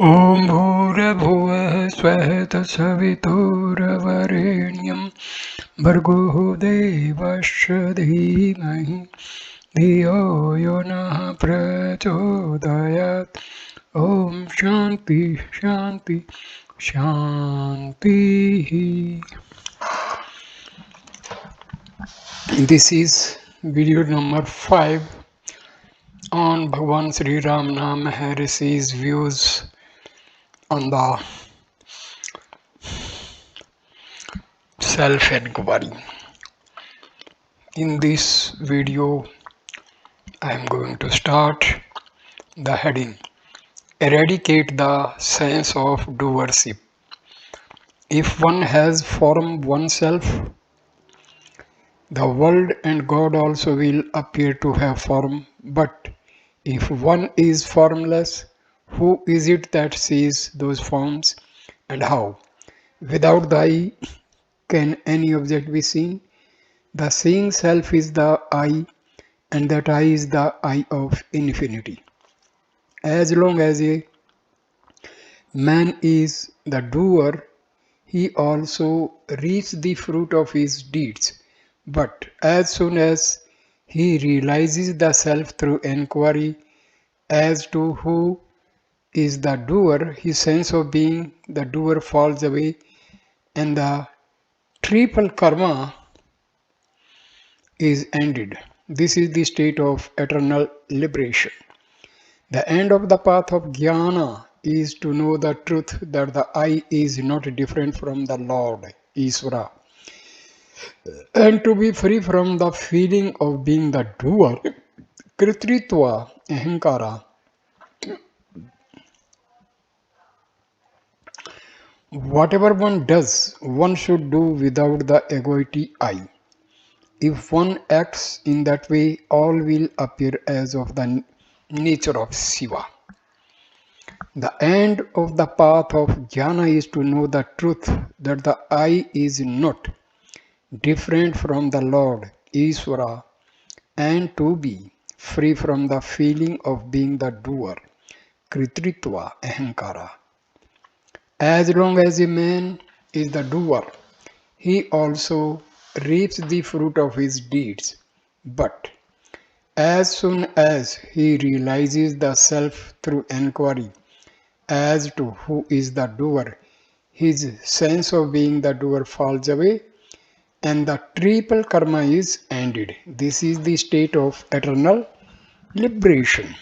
ॐ भूर्भुवः स्वः तत्सवितुर्वरेण्यं भर्गो देवस्य धीमहि धियो यो नः प्रचोदयात् ॐ शान्ति शान्ति शान्तिः. This is video number 5 on Bhagwan Sri Ramana Maharshi's views on the self-enquiry. In this video, I am going to start the heading Eradicate the sense of doership. If one has formed oneself, the world and God also will appear to have form. But if one is formless, who is it that sees those forms, and how? Without the eye, can any object be seen? The seeing self is the eye, and that eye is the eye of infinity. As long as a man is the doer, he also reaps the fruit of his deeds. But as soon as he realizes the self through enquiry as to who is the doer, his sense of being the doer falls away, and the triple karma is ended. This is the state of eternal liberation. The end of the path of jnana is to know the truth that the I is not different from the Lord, Isvara, and to be free from the feeling of being the doer, Kritritva, Ahankara. Whatever one does, one should do without the egoity I. If one acts in that way, all will appear as of the nature of Shiva. The end of the path of jnana is to know the truth that the I is not different from the Lord, Isvara, and to be free from the feeling of being the doer, Kritritva, Ahankara. As long as a man is the doer, he also reaps the fruit of his deeds. But as soon as he realizes the self through enquiry as to who is the doer, his sense of being the doer falls away, and the triple karma is ended. This is the state of eternal liberation.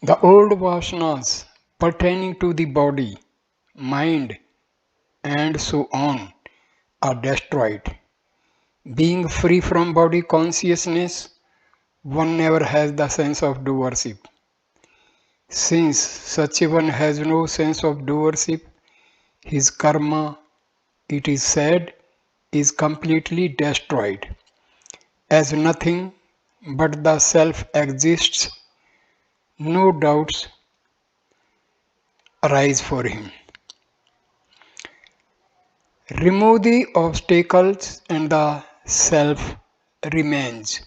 The old vasanas pertaining to the body, mind, and so on are destroyed. Being free from body consciousness, one never has the sense of doership. Since such a one has no sense of doership, his karma, it is said, is completely destroyed. As nothing but the self exists, no doubts arise for him. Remove the obstacles and the self remains.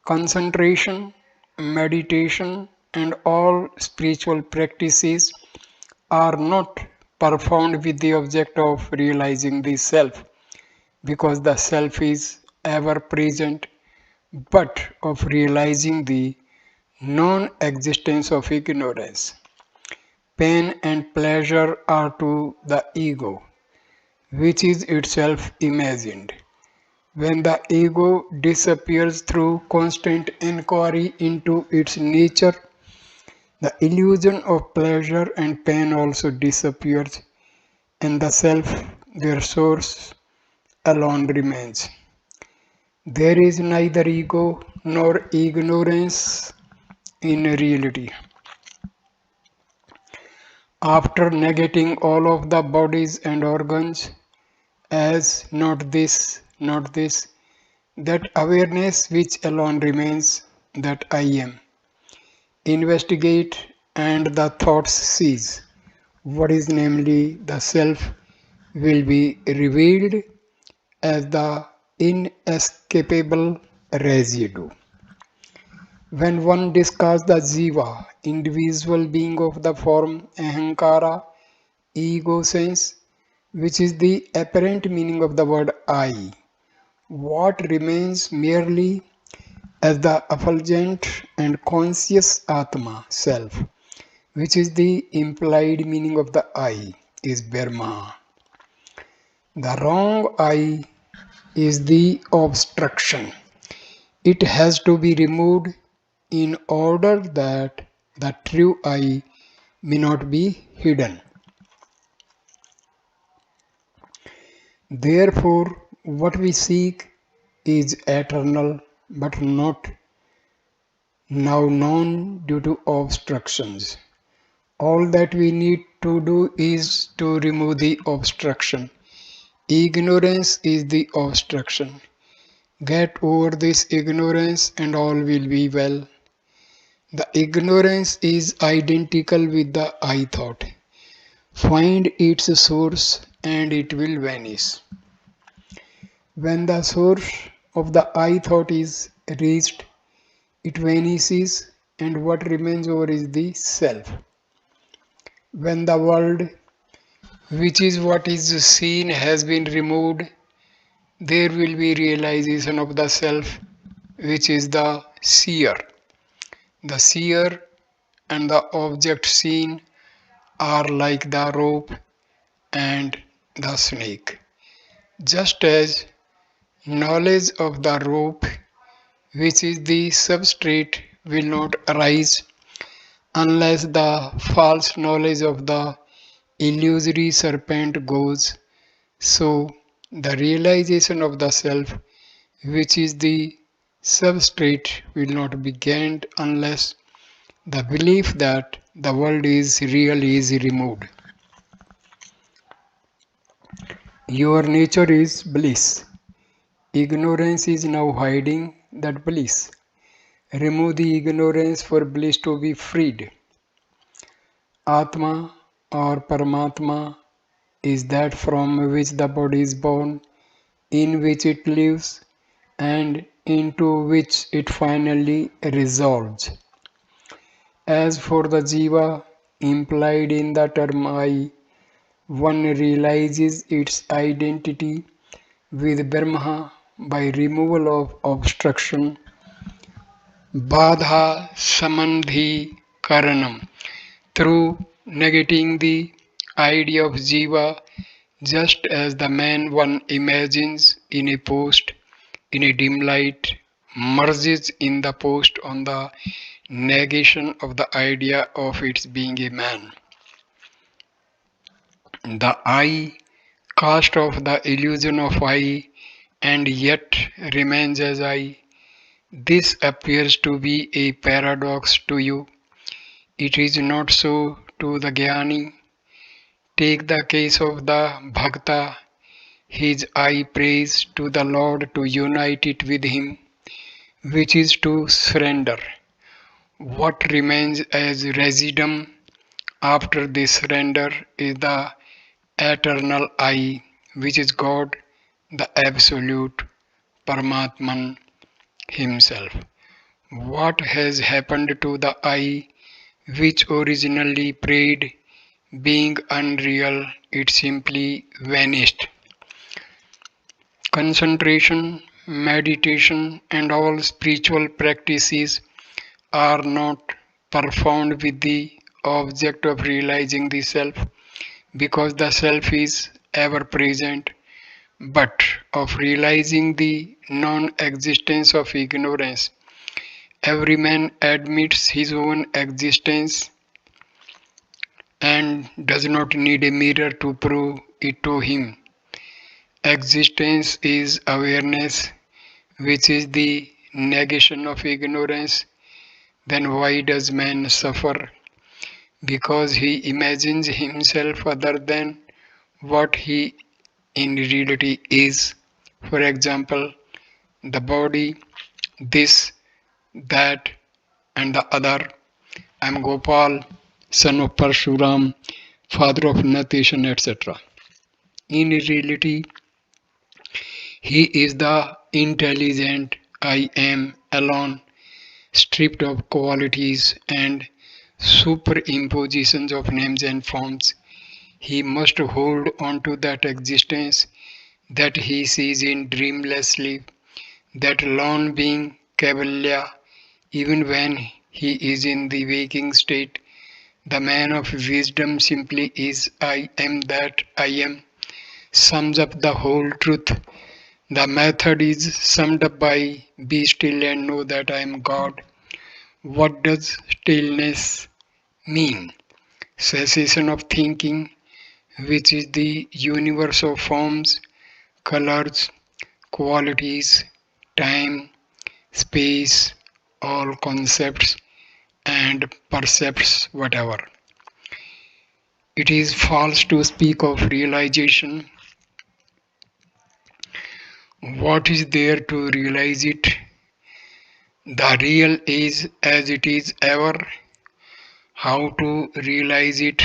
Concentration, meditation, and all spiritual practices are not performed with the object of realizing the self, because the self is ever present, but of realizing the non-existence of ignorance. Pain and pleasure are to the ego, which is itself imagined. When the ego disappears through constant inquiry into its nature, the illusion of pleasure and pain also disappears, and the self, their source, alone remains. There is neither ego nor ignorance in reality. After negating all of the bodies and organs as not this, that awareness which alone remains, that I am. Investigate and the thoughts cease. What is namely the self will be revealed as the inescapable residue. When one discards the jiva individual being of the form Ahankara, ego sense, which is the apparent meaning of the word I. What remains merely as the effulgent and conscious Atma, self, which is the implied meaning of the I, is Brahma. The wrong I is the obstruction. It has to be removed in order that the true I may not be hidden. Therefore, what we seek is eternal but not now known due to obstructions. All that we need to do is to remove the obstruction. Ignorance is the obstruction. Get over this ignorance and all will be well. The ignorance is identical with the I thought. Find its source and it will vanish. When the source of the I thought is reached, it vanishes and what remains over is the self. When the world, which is what is seen, has been removed, there will be realization of the self, which is the seer. The seer and the object seen are like the rope and the snake. Just as knowledge of the rope, which is the substrate, will not arise unless the false knowledge of the illusory serpent goes, so the realization of the self, which is the substrate, will not be gained unless the belief that the world is real is removed. Your nature is bliss. Ignorance is now hiding that bliss. Remove the ignorance for bliss to be freed. Atma or Paramatma is that from which the body is born, in which it lives, and into which it finally resolves. As for the Jiva implied in the term I, one realizes its identity with Brahma by removal of obstruction, Badha Samandhi Karanam, through negating the idea of Jiva, just as the man one imagines in a post in a dim light merges in the post on the negation of the idea of its being a man. The I cast off the illusion of I and yet remains as I. This appears to be a paradox to you. It is not so to the Jnani. Take the case of the Bhakta. His I prays to the Lord to unite it with him, which is to surrender. What remains as residuum after this surrender is the eternal I, which is God, the Absolute Paramatman Himself. What has happened to the I, which originally prayed, being unreal, it simply vanished. Concentration, meditation, and all spiritual practices are not performed with the object of realizing the self, because the self is ever present, but of realizing the non-existence of ignorance. Every man admits his own existence and does not need a mirror to prove it to him. Existence is awareness, which is the negation of ignorance. Then why does man suffer? Because he imagines himself other than what he in reality is. For example, the body, this, that, and the other. I am Gopal, son of Parshuram, father of Natation, etc. In reality, he is the intelligent I am alone, stripped of qualities and superimpositions of names and forms. He must hold on to that existence that he sees in dreamless sleep, that lone being Kavalia, even when he is in the waking state. The man of wisdom simply is I am that I am, sums up the whole truth. The method is summed up by be still and know that I am God. What does stillness mean? Cessation of thinking, which is the universe of forms, colors, qualities, time, space, all concepts and percepts, whatever. It is false to speak of realization. What is there to realize it? The real is as it is ever. How to realize it?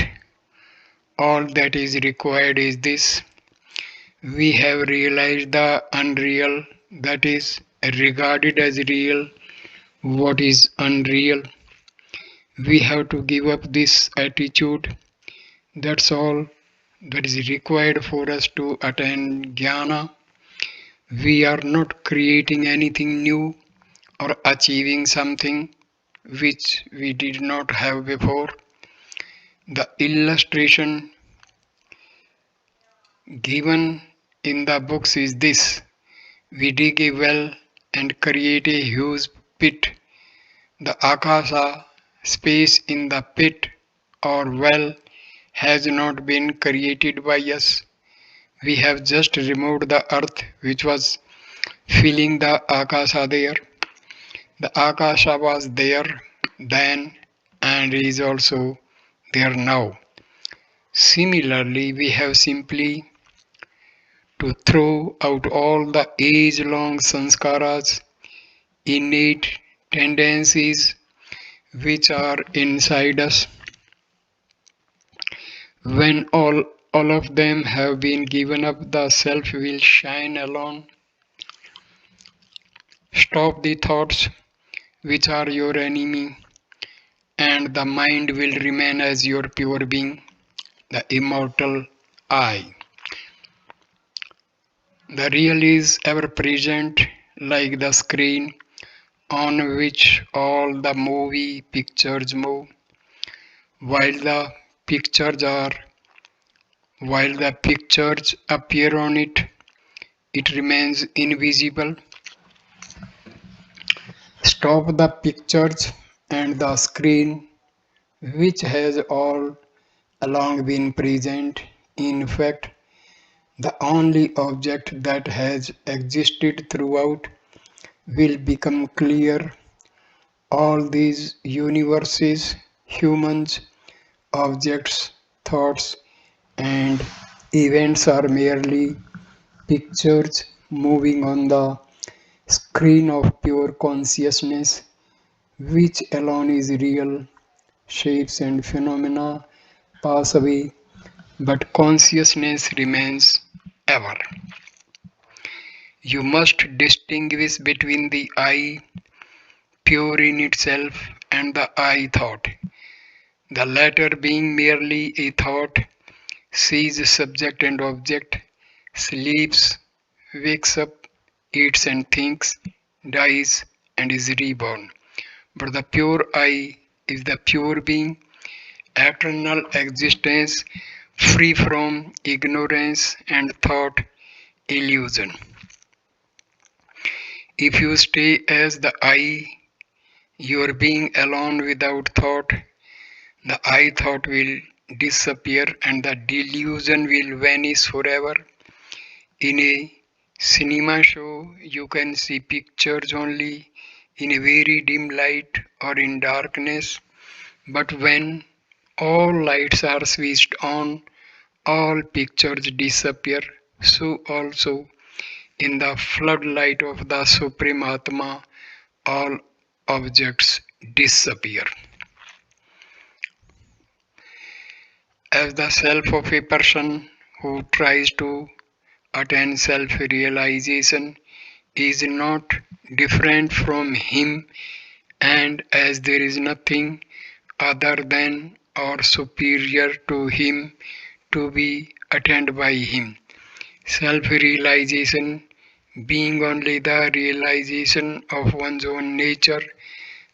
All that is required is this. We have realized the unreal, that is regarded as real, what is unreal. We have to give up this attitude. That's all that is required for us to attain jnana. We are not creating anything new or achieving something which we did not have before. The illustration given in the books is this. We dig a well and create a huge pit. The akasa, space in the pit or well, has not been created by us. We have just removed the earth which was filling the akasa there. The akasa was there then and is also there now. Similarly, we have simply to throw out all the age-long sanskaras, innate tendencies which are inside us. When all of them have been given up, the self will shine alone. Stop the thoughts which are your enemy, and the mind will remain as your pure being, the immortal I. The real is ever present like the screen on which all the movie pictures move. While the pictures are while the pictures appear on it, it remains invisible. Stop the pictures and the screen which has all along been present. In fact, the only object that has existed throughout will become clear. All these universes, humans, objects, thoughts, and events are merely pictures moving on the screen of pure consciousness, which alone is real. Shapes and phenomena pass away, but consciousness remains ever. You must distinguish between the I, pure in itself, and the I thought. The latter being merely a thought, sees subject and object, sleeps, wakes up, eats and thinks, dies, and is reborn. But the pure I is the pure being, eternal existence, free from ignorance and thought illusion. If you stay as the I, your being alone without thought, the I thought will disappear and the delusion will vanish forever. In a cinema show, you can see pictures only in a very dim light or in darkness, but when all lights are switched on, all pictures disappear. So also, in the floodlight of the Supreme Atma, all objects disappear. As the self of a person who tries to attain self-realization is not different from him, and as there is nothing other than or superior to him to be attained by him. Self-realization being only the realization of one's own nature,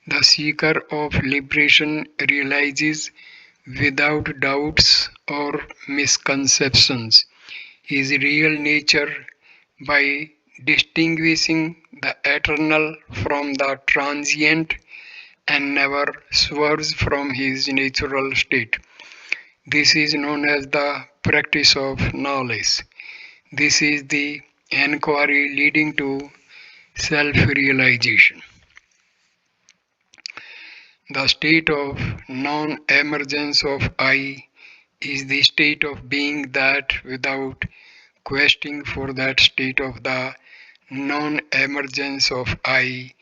the seeker of liberation realizes without doubts or misconceptions his real nature by distinguishing the eternal from the transient and never swerves from his natural state. This is known as the practice of knowledge. This is the enquiry leading to self realization. The state of non emergence of I is the state of being that without questing for that state of the non emergence of I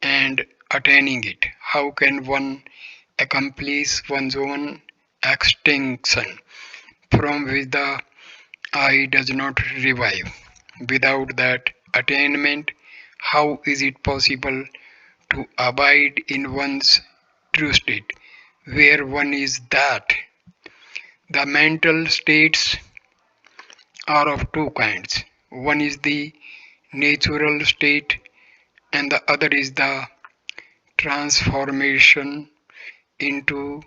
and attaining it. How can one accomplish one's own extinction from which the I does not revive? Without that attainment, how is it possible to abide in one's true state, where one is that? The mental states are of two kinds. One is the natural state, and the other is the transformation into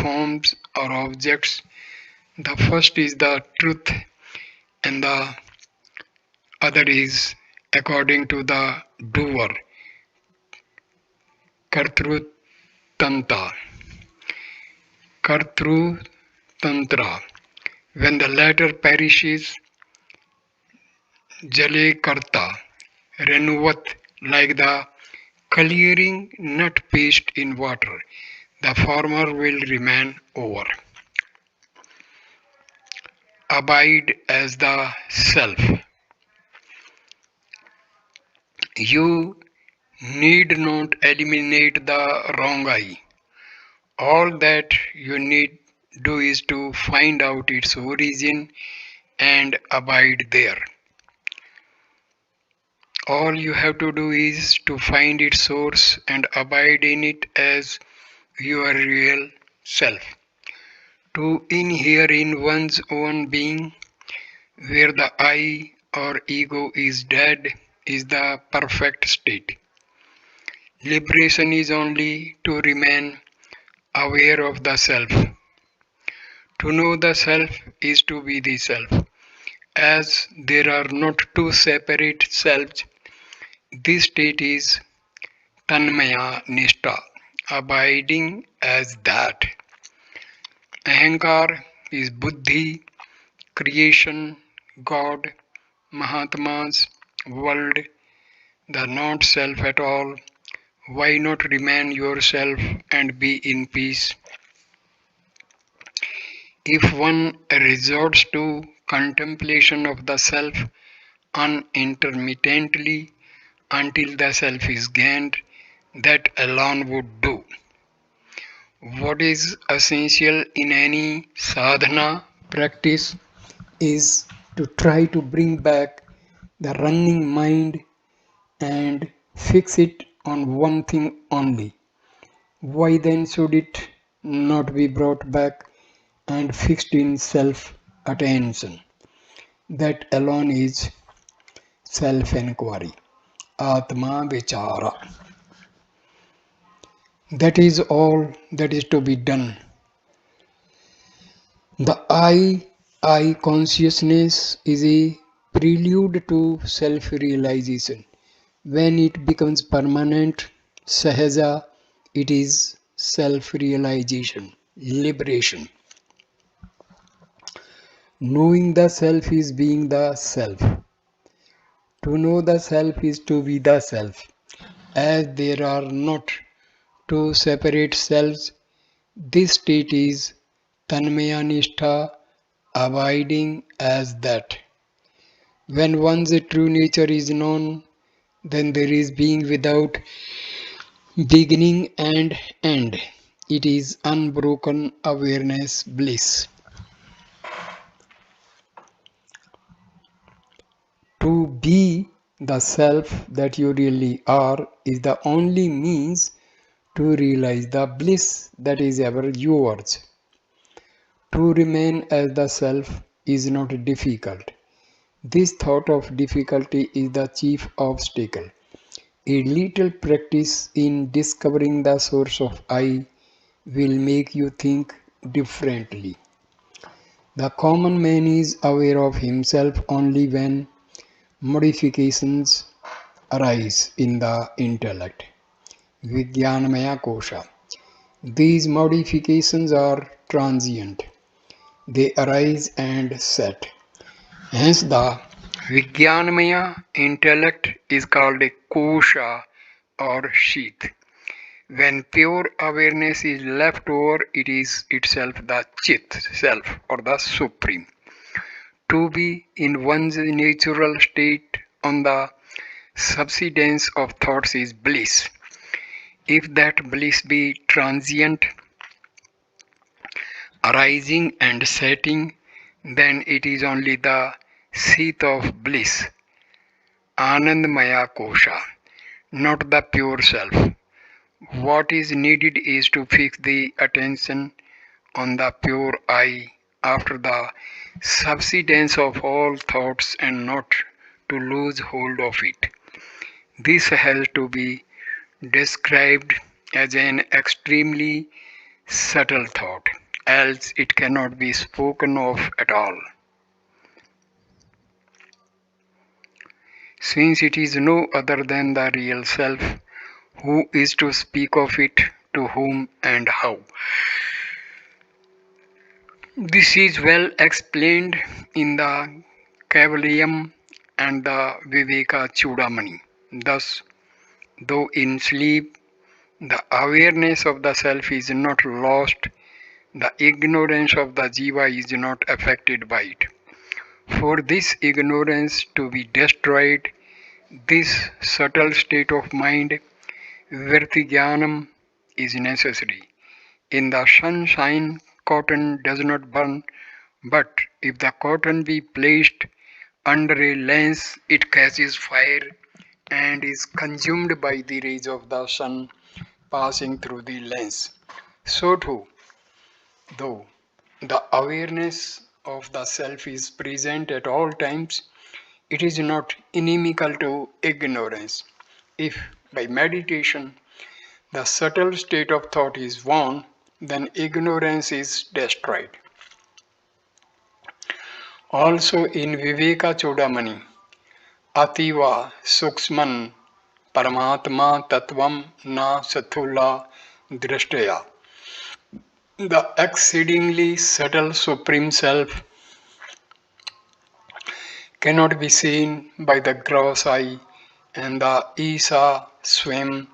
forms or objects. The first is the truth, and the other is according to the doer, Kartrutantra. Kartrutantra. When the latter perishes, Jale Karta reneweth like the clearing nut paste in water. The former will remain over. Abide as the self. You need not eliminate the wrong I. All that you need do is to find out its origin and abide there. All you have to do is to find its source and abide in it as your real self. To inhere in one's own being, where the I or ego is dead, is the perfect state. Liberation is only to remain aware of the self. To know the self is to be the self. As there are not two separate selves, this state is Tanmaya Nishta, abiding as that. Ahankar is Buddhi, creation, God, Mahatmas, world, the not self at all. Why not remain yourself and be in peace? If one resorts to contemplation of the self unintermittently until the self is gained, that alone would do. What is essential in any sadhana practice is to try to bring back the running mind and fix it on one thing only. Why then should it not be brought back and fixed in self attention? That alone is self enquiry, Atma Vichara. That is all that is to be done. The I consciousness is a prelude to self realization. When it becomes permanent, sahaja, it is self realization, liberation. Knowing the self is being the self. To know the self is to be the self. As there are not two separate selves, this state is Tanmayanistha, abiding as that. When one's true nature is known, then there is being without beginning and end. It is unbroken awareness bliss. To be the self that you really are is the only means to realize the bliss that is ever yours. To remain as the self is not difficult. This thought of difficulty is the chief obstacle. A little practice in discovering the source of I will make you think differently. The common man is aware of himself only when modifications arise in the intellect. Vijnanamaya kosha. These modifications are transient. They arise and set. Hence the Vijnanamaya intellect is called a kosha or sheath. When pure awareness is left over, it is itself the Chit self or the Supreme. To be in one's natural state on the subsidence of thoughts is bliss. If that bliss be transient, arising and setting, then it is only the seat of bliss, Anandmaya Kosha, not the pure self. What is needed is to fix the attention on the pure I after the subsidence of all thoughts and not to lose hold of it. This has to be described as an extremely subtle thought, else it cannot be spoken of at all. Since it is no other than the real self, who is to speak of it, to whom and how? This is well explained in the Kavalium and the Viveka Chudamani. Thus, though in sleep the awareness of the self is not lost, the ignorance of the jiva is not affected by it. For this ignorance to be destroyed, this subtle state of mind, Virtijnanam, is necessary. In the sunshine, cotton does not burn, but if the cotton be placed under a lens, it catches fire and is consumed by the rays of the sun passing through the lens. So too, though the awareness of the self is present at all times, it is not inimical to ignorance. If by meditation the subtle state of thought is won, then ignorance is destroyed. Also in Viveka Chodamani, Ativa Suksman Paramatma Tattvam Na Sathula Drashtaya. The exceedingly subtle Supreme Self cannot be seen by the gross eye, and the Isa Swam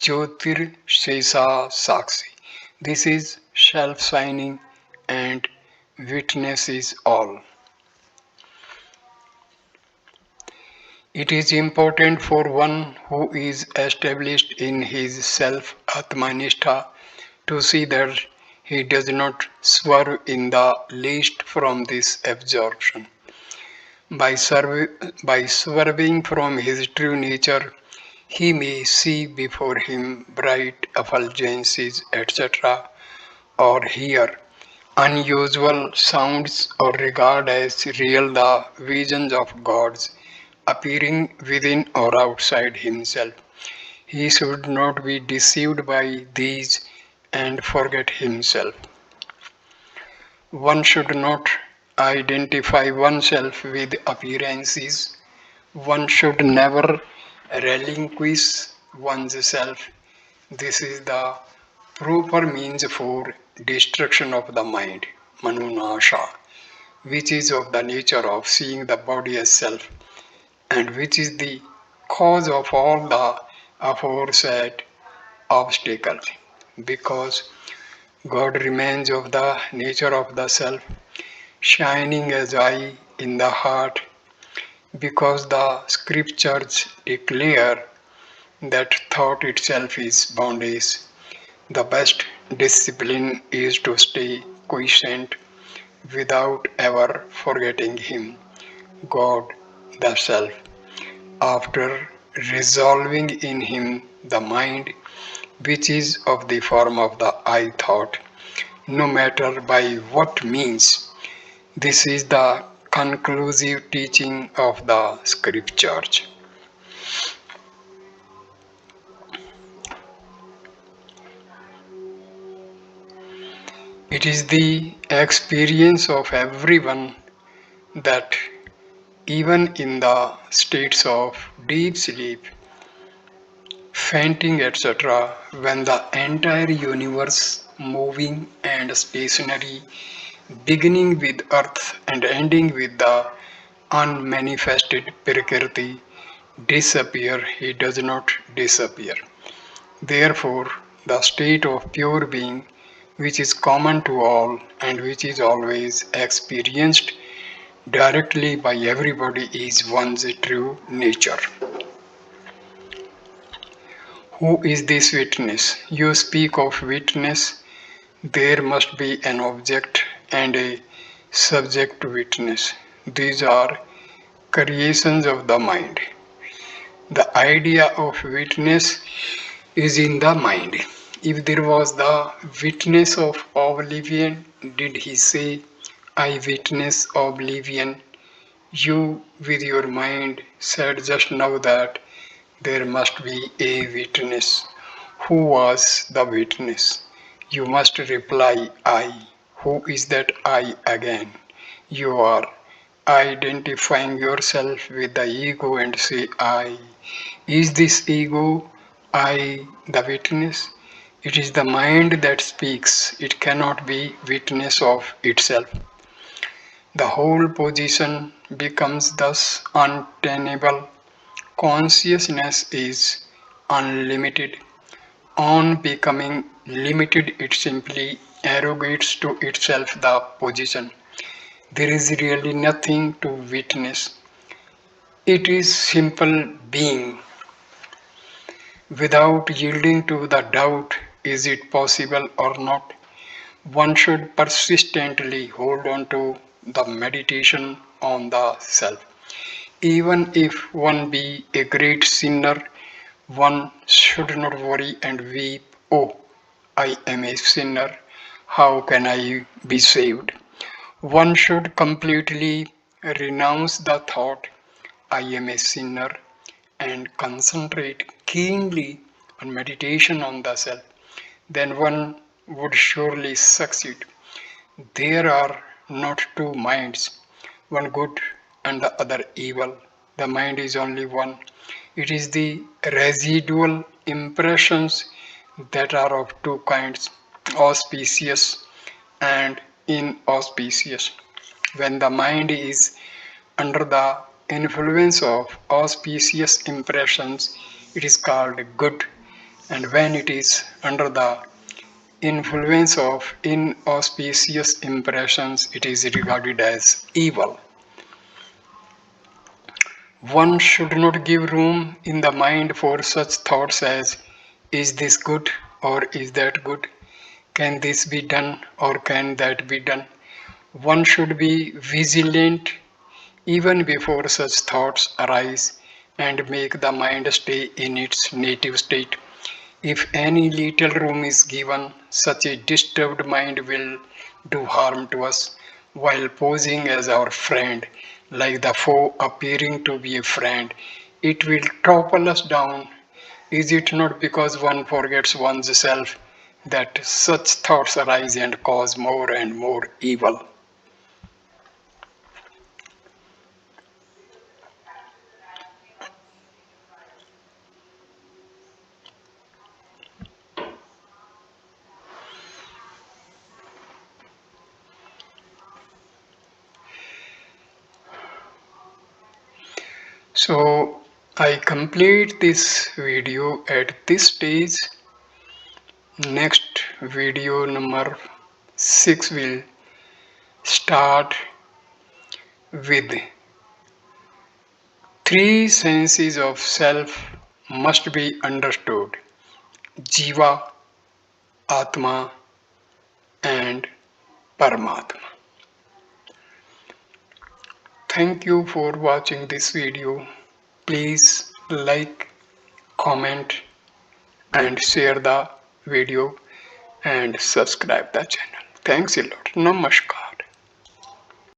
Jyotir Shesa Saksi. This is self-signing and witnesses all. It is important for one who is established in his self-Atmanistha to see that he does not swerve in the least from this absorption. By swerving from his true nature, he may see before him bright effulgences, etc., or hear unusual sounds, or regard as real the visions of gods appearing within or outside himself. He should not be deceived by these and forget himself. One should not identify oneself with appearances. One should never relinquish one's self. This is the proper means for destruction of the mind, manunasha, which is of the nature of seeing the body as self, and which is the cause of all the aforesaid obstacles. Because God remains of the nature of the self, shining as I in the heart, because the scriptures declare that thought itself is bondage. The best discipline is to stay quiescent without ever forgetting Him, God, the Self. After resolving in Him, the mind which is of the form of the I thought, no matter by what means. This is the conclusive teaching of the scriptures. It is the experience of everyone that even in the states of deep sleep, fainting, etc., when the entire universe, moving and stationary, beginning with earth and ending with the unmanifested Prakriti, disappear, he does not disappear. Therefore, the state of pure being, which is common to all and which is always experienced directly by everybody, is one's true nature. Who is this witness? You speak of witness, there must be an object and a subject to witness. These are creations of the mind. The idea of witness is in the mind. If there was the witness of oblivion, did he say, I witness oblivion? You, with your mind, said just now that there must be a witness. Who was the witness? You must reply, I. Who is that I again? You are identifying yourself with the ego and say, I. Is this ego, I, the witness? It is the mind that speaks. It cannot be witness of itself. The whole position becomes thus untenable. Consciousness is unlimited. On becoming limited, it simply arrogates to itself the position. There is really nothing to witness. It is simple being. Without yielding to the doubt, is it possible or not? One should persistently hold on to the meditation on the self. Even if one be a great sinner, one should not worry and weep, oh, I am a sinner, how can I be saved? One should completely renounce the thought, I am a sinner, and concentrate keenly on meditation on the self. Then one would surely succeed. There are not two minds, one good and the other evil. The mind is only one. It is the residual impressions that are of two kinds, auspicious and inauspicious. When the mind is under the influence of auspicious impressions, it is called good, and when it is under the influence of inauspicious impressions, it is regarded as evil. One should not give room in the mind for such thoughts as, is this good or is that good? Can this be done or can that be done? One should be vigilant even before such thoughts arise and make the mind stay in its native state. If any little room is given, such a disturbed mind will do harm to us while posing as our friend, like the foe appearing to be a friend. It will topple us down. Is it not because one forgets one's self that such thoughts arise and cause more and more evil? So I complete this video at this stage. Next video number 6 will start with three senses of self must be understood: Jiva, Atma, and Paramatma. Thank you for watching this video. Please like, comment, and share the video and subscribe the channel. Thanks a lot. Namaskar.